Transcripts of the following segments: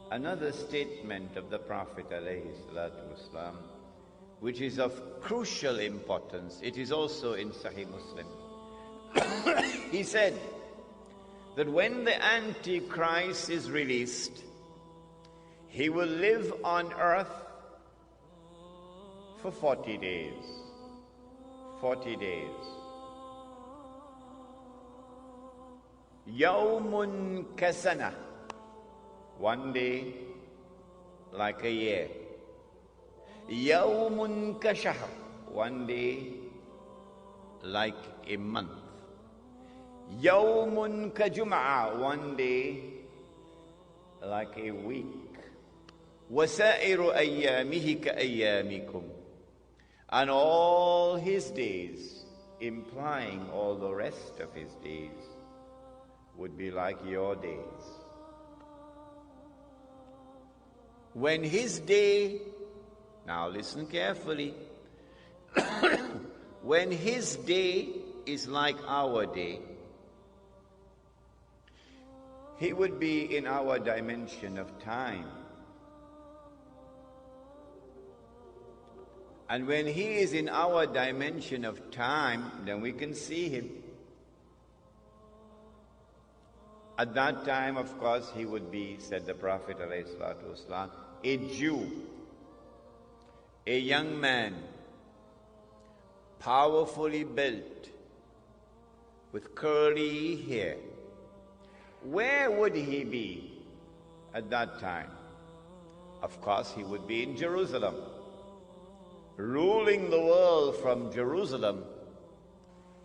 Another statement of the Prophet ﷺ, which is of crucial importance, it is also in Sahih Muslim. He said that when the Antichrist is released, he will live on earth for 40 days. 40 days. Yawmun kasana. One day like a year. Yawmun kashahr. One day like a month. Yawmun kajum'a. One day like a week. وَسَائِرُ أَيَّامِهِ كَأَيَّامِكُمْ. And all his days, implying all the rest of his days, would be like your days. When his day, now listen carefully, when his day is like our day, he would be in our dimension of time. And when he is in our dimension of time, then we can see him. At that time, of course, he would be, said the Prophet ﷺ, a Jew, a young man, powerfully built, with curly hair. Where would he be at that time? Of course, he would be in Jerusalem, ruling the world from Jerusalem.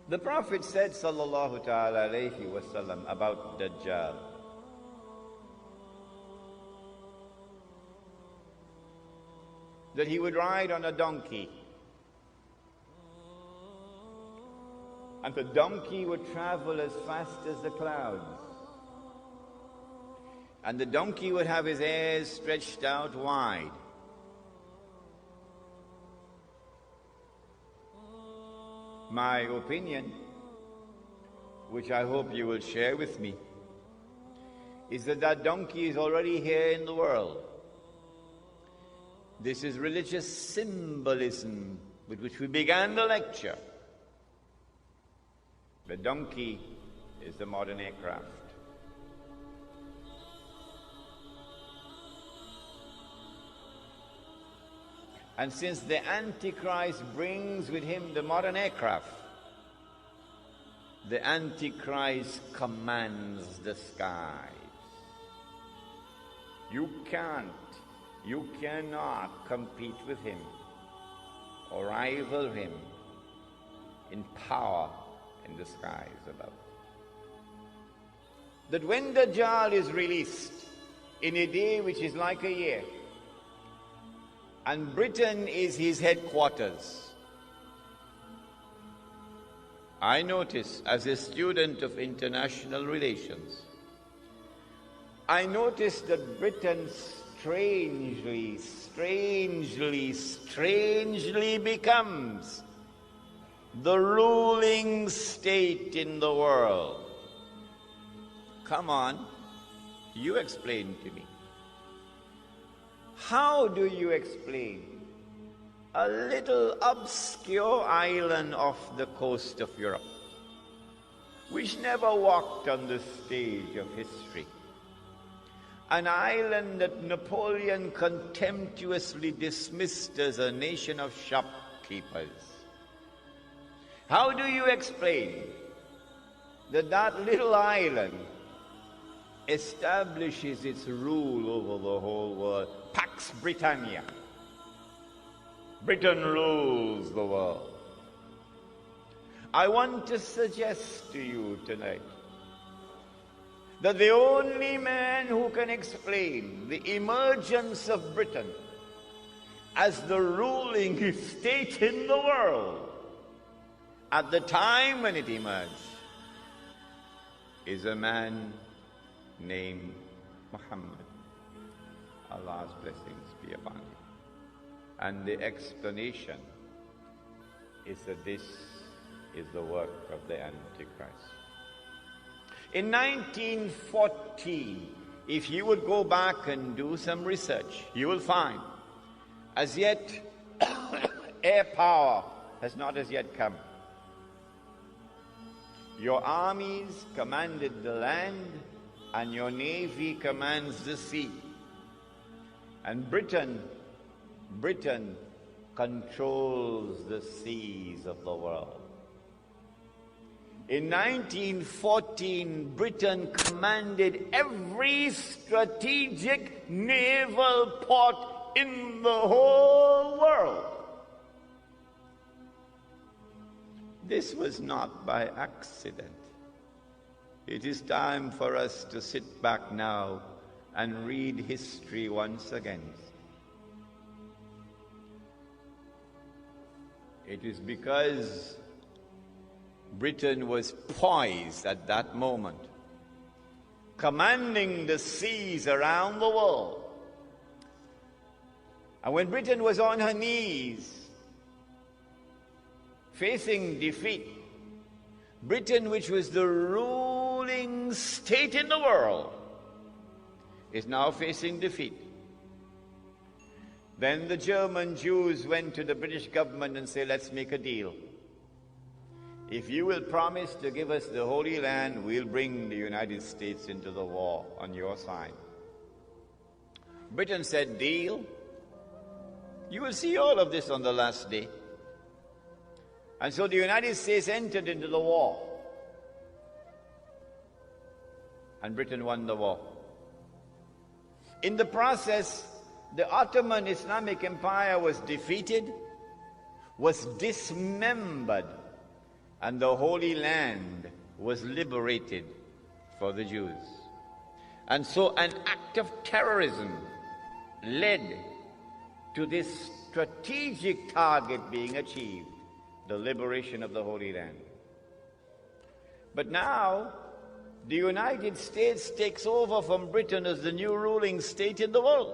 The Prophet said, sallallahu ta'ala alayhi wasallam, about Dajjal, that he would ride on a donkey, and the donkey would travel as fast as the clouds, and the donkey would have his ears stretched out wide. My opinion, which I hope you will share with me, is that that donkey is already here in the world. This is religious symbolism with which we began the lecture. The donkey is the modern aircraft. And since the Antichrist brings with him the modern aircraft, the Antichrist commands the skies. You cannot compete with him or rival him in power in the skies above. That when Dajjal is released in a day which is like a year, and Britain is his headquarters, I notice, as a student of international relations, I notice that Britain strangely becomes the ruling state in the world. Come on, you explain to me. How do you explain a little obscure island off the coast of Europe, which never walked on the stage of history? An island that Napoleon contemptuously dismissed as a nation of shopkeepers. How do you explain that that little island establishes its rule over the whole world? Pax Britannia. Britain rules the world. I want to suggest to you tonight that the only man who can explain the emergence of Britain as the ruling state in the world at the time when it emerged is a man named Muhammad. Allah's blessings be upon him. And the explanation is that this is the work of the Antichrist. In 1914, if you would go back and do some research, you will find, as yet, air power has not as yet come. Your armies commanded the land, and your navy commands the sea. And Britain controls the seas of the world. In 1914, Britain commanded every strategic naval port in the whole world. This was not by accident. It is time for us to sit back now and read history once again. It is because Britain was poised at that moment, commanding the seas around the world. And when Britain was on her knees, facing defeat, Britain, which was the ruling state in the world, is now facing defeat. Then the German Jews went to the British government and said, let's make a deal. If you will promise to give us the Holy Land, we'll bring the United States into the war on your side. Britain said, deal. You will see all of this on the last day. And so the United States entered into the war. And Britain won the war. In the process, the Ottoman Islamic Empire was defeated, was dismembered, and the Holy Land was liberated for the Jews. And so an act of terrorism led to this strategic target being achieved, the liberation of the Holy Land. But now, the United States takes over from Britain as the new ruling state in the world.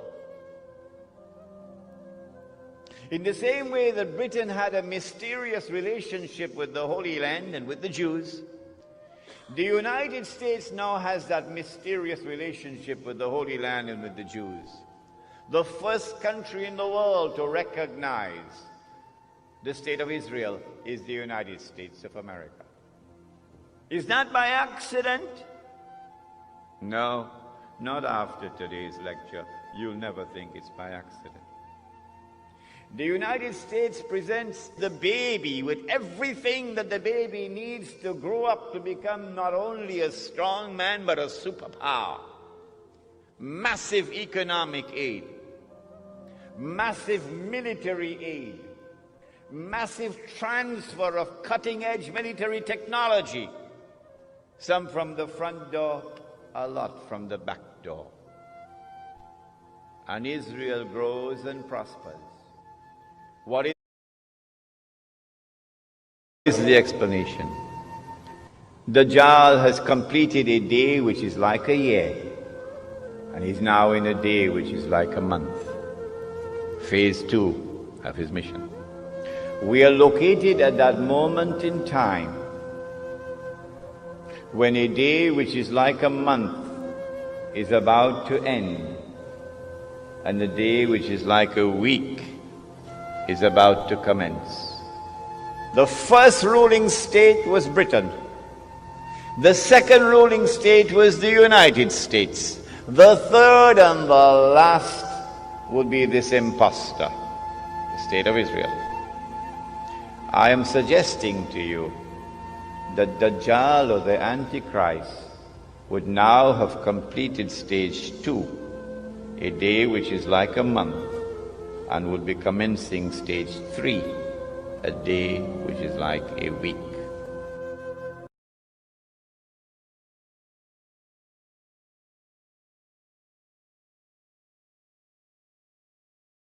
In the same way that Britain had a mysterious relationship with the Holy Land and with the Jews, the United States now has that mysterious relationship with the Holy Land and with the Jews. The first country in the world to recognize the state of Israel is the United States of America. Is that by accident? No, not after today's lecture. You'll never think it's by accident. The United States presents the baby with everything that the baby needs to grow up to become not only a strong man, but a superpower. Massive economic aid, massive military aid, massive transfer of cutting-edge military technology, some from the front door, a lot from the back door. And Israel grows and prospers. What is the explanation? Dajjal has completed a day which is like a year, and he's now in a day which is like a month. Phase 2 of his mission. We are located at that moment in time when a day which is like a month is about to end, and a day which is like a week is about to commence. The first ruling state was Britain. The second ruling state was the United States. The third and the last would be this imposter, the state of Israel. I am suggesting to you that Dajjal or the Antichrist would now have completed stage 2, a day which is like a month, and would be commencing stage 3, a day which is like a week.